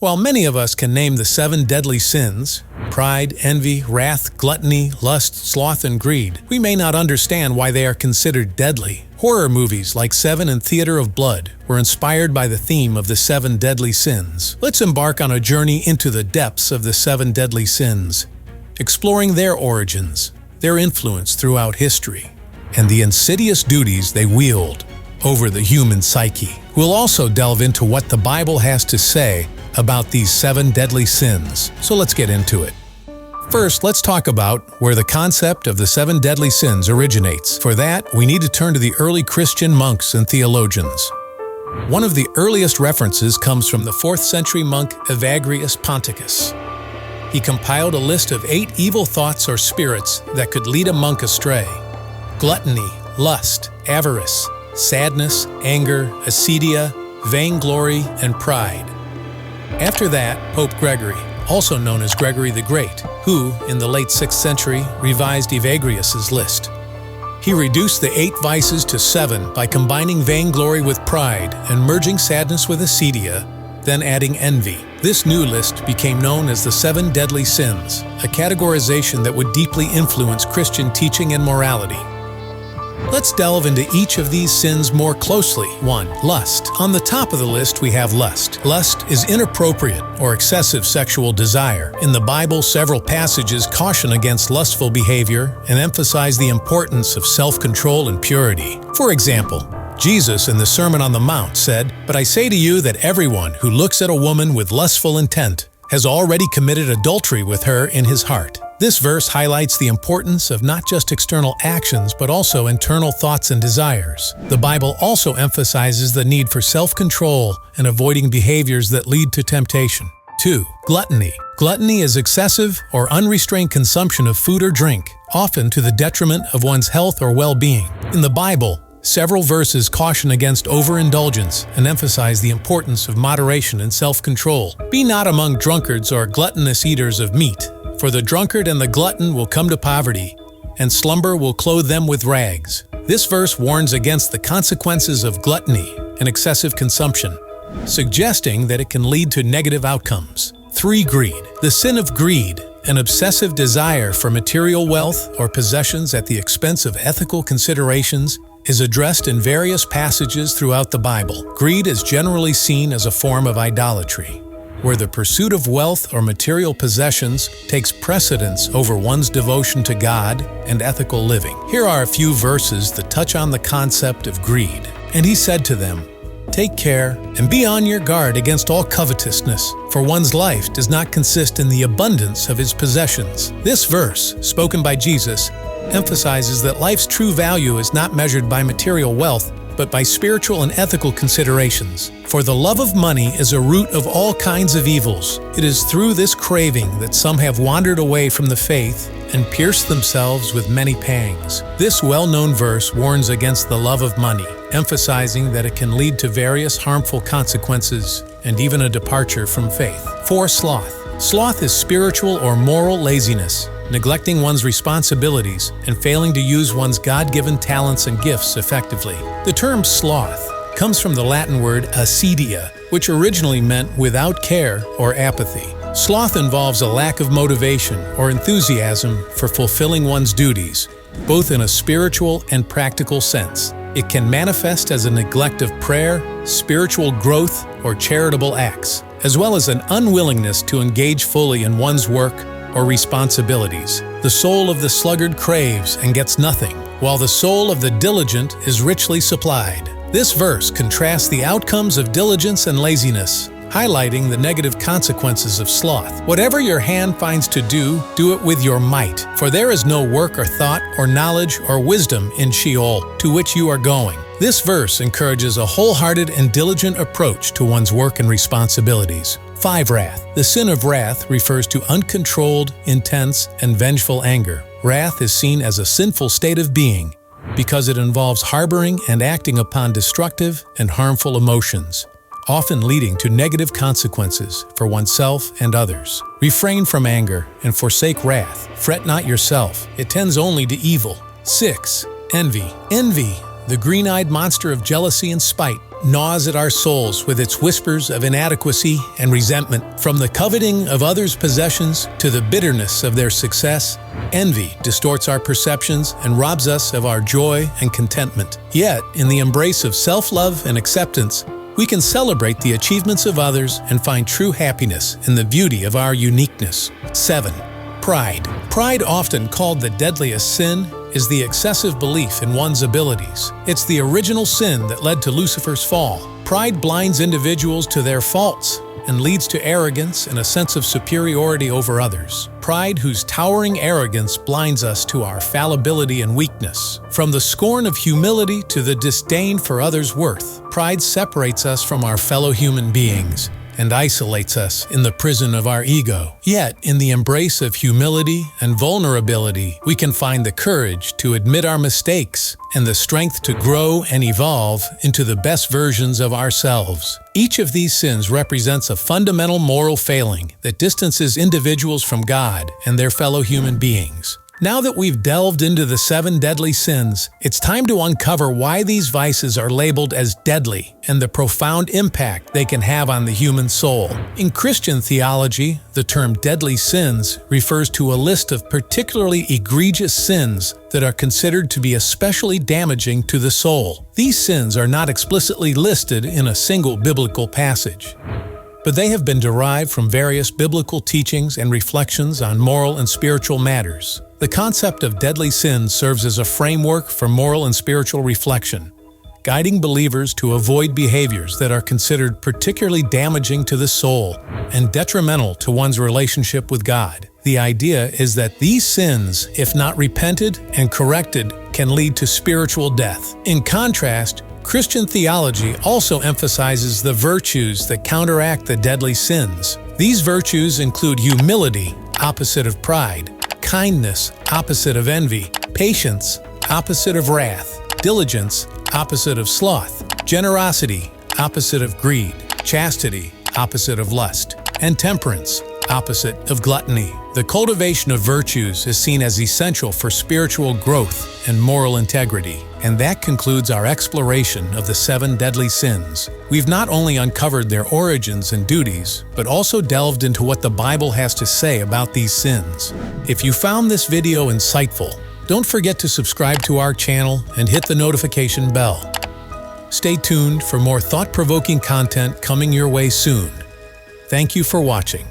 While many of us can name the 7 deadly sins – pride, envy, wrath, gluttony, lust, sloth, and greed – we may not understand why they are considered deadly. Horror movies like Seven and Theater of Blood were inspired by the theme of the 7 deadly sins. Let's embark on a journey into the depths of the 7 deadly sins, exploring their origins, their influence throughout history, and the insidious duties they wield over the human psyche. We'll also delve into what the Bible has to say about these 7 deadly sins. So let's get into it. First, let's talk about where the concept of the 7 deadly sins originates. For that, we need to turn to the early Christian monks and theologians. One of the earliest references comes from the 4th century monk Evagrius Ponticus. He compiled a list of 8 evil thoughts or spirits that could lead a monk astray: gluttony, lust, avarice, sadness, anger, acedia, vainglory, and pride. After that, Pope Gregory, also known as Gregory the Great, who, in the late 6th century, revised Evagrius's list. He reduced the 8 vices to 7 by combining vainglory with pride and merging sadness with acedia, then adding envy. This new list became known as the 7 deadly sins, a categorization that would deeply influence Christian teaching and morality. Let's delve into each of these sins more closely. 1. Lust. On the top of the list, we have lust. Lust is inappropriate or excessive sexual desire. In the Bible, several passages caution against lustful behavior and emphasize the importance of self-control and purity. For example, Jesus in the Sermon on the Mount said, "But I say to you that everyone who looks at a woman with lustful intent has already committed adultery with her in his heart." This verse highlights the importance of not just external actions, but also internal thoughts and desires. The Bible also emphasizes the need for self-control and avoiding behaviors that lead to temptation. 2. Gluttony. Gluttony is excessive or unrestrained consumption of food or drink, often to the detriment of one's health or well-being. In the Bible, several verses caution against overindulgence and emphasize the importance of moderation and self-control. "Be not among drunkards or gluttonous eaters of meat, for the drunkard and the glutton will come to poverty, and slumber will clothe them with rags." This verse warns against the consequences of gluttony and excessive consumption, suggesting that it can lead to negative outcomes. 3. Greed. The sin of greed, an obsessive desire for material wealth or possessions at the expense of ethical considerations, is addressed in various passages throughout the Bible. Greed is generally seen as a form of idolatry, where the pursuit of wealth or material possessions takes precedence over one's devotion to God and ethical living. Here are a few verses that touch on the concept of greed. "And he said to them, Take care and be on your guard against all covetousness, for one's life does not consist in the abundance of his possessions." This verse, spoken by Jesus, emphasizes that life's true value is not measured by material wealth, but by spiritual and ethical considerations. For the love of money is a root of all kinds of evils. It is through this craving that some have wandered away from the faith and pierced themselves with many pangs. This well-known verse warns against the love of money, emphasizing that it can lead to various harmful consequences and even a departure from faith. 4. Sloth. Sloth is spiritual or moral laziness, neglecting one's responsibilities and failing to use one's God-given talents and gifts effectively. The term sloth comes from the Latin word acedia, which originally meant without care or apathy. Sloth involves a lack of motivation or enthusiasm for fulfilling one's duties, both in a spiritual and practical sense. It can manifest as a neglect of prayer, spiritual growth, or charitable acts, as well as an unwillingness to engage fully in one's work or responsibilities. The soul of the sluggard craves and gets nothing, while the soul of the diligent is richly supplied. This verse contrasts the outcomes of diligence and laziness, highlighting the negative consequences of sloth. "Whatever your hand finds to do, do it with your might, for there is no work or thought or knowledge or wisdom in Sheol, to which you are going." This verse encourages a wholehearted and diligent approach to one's work and responsibilities. 5. Wrath. The sin of wrath refers to uncontrolled, intense, and vengeful anger. Wrath is seen as a sinful state of being because it involves harboring and acting upon destructive and harmful emotions, often leading to negative consequences for oneself and others. Refrain from anger and forsake wrath. Fret not yourself, it tends only to evil. 6. Envy. Envy, the green-eyed monster of jealousy and spite, gnaws at our souls with its whispers of inadequacy and resentment. From the coveting of others' possessions to the bitterness of their success, envy distorts our perceptions and robs us of our joy and contentment. Yet, in the embrace of self-love and acceptance, we can celebrate the achievements of others and find true happiness in the beauty of our uniqueness. 7. Pride. Pride, often called the deadliest sin, is the excessive belief in one's abilities. It's the original sin that led to Lucifer's fall. Pride blinds individuals to their faults and leads to arrogance and a sense of superiority over others. Pride, whose towering arrogance blinds us to our fallibility and weakness. From the scorn of humility to the disdain for others' worth, pride separates us from our fellow human beings and isolates us in the prison of our ego. Yet, in the embrace of humility and vulnerability, we can find the courage to admit our mistakes and the strength to grow and evolve into the best versions of ourselves. Each of these sins represents a fundamental moral failing that distances individuals from God and their fellow human beings. Now that we've delved into the 7 deadly sins, it's time to uncover why these vices are labeled as deadly and the profound impact they can have on the human soul. In Christian theology, the term deadly sins refers to a list of particularly egregious sins that are considered to be especially damaging to the soul. These sins are not explicitly listed in a single biblical passage, but they have been derived from various biblical teachings and reflections on moral and spiritual matters. The concept of deadly sin serves as a framework for moral and spiritual reflection, guiding believers to avoid behaviors that are considered particularly damaging to the soul and detrimental to one's relationship with God. The idea is that these sins, if not repented and corrected, can lead to spiritual death. In contrast, Christian theology also emphasizes the virtues that counteract the deadly sins. These virtues include humility, opposite of pride; kindness, opposite of envy; patience, opposite of wrath; diligence, opposite of sloth; generosity, opposite of greed; chastity, opposite of lust; and temperance, opposite of gluttony. The cultivation of virtues is seen as essential for spiritual growth and moral integrity. And that concludes our exploration of the 7 deadly sins. We've not only uncovered their origins and duties, but also delved into what the Bible has to say about these sins. If you found this video insightful, don't forget to subscribe to our channel and hit the notification bell. Stay tuned for more thought-provoking content coming your way soon. Thank you for watching.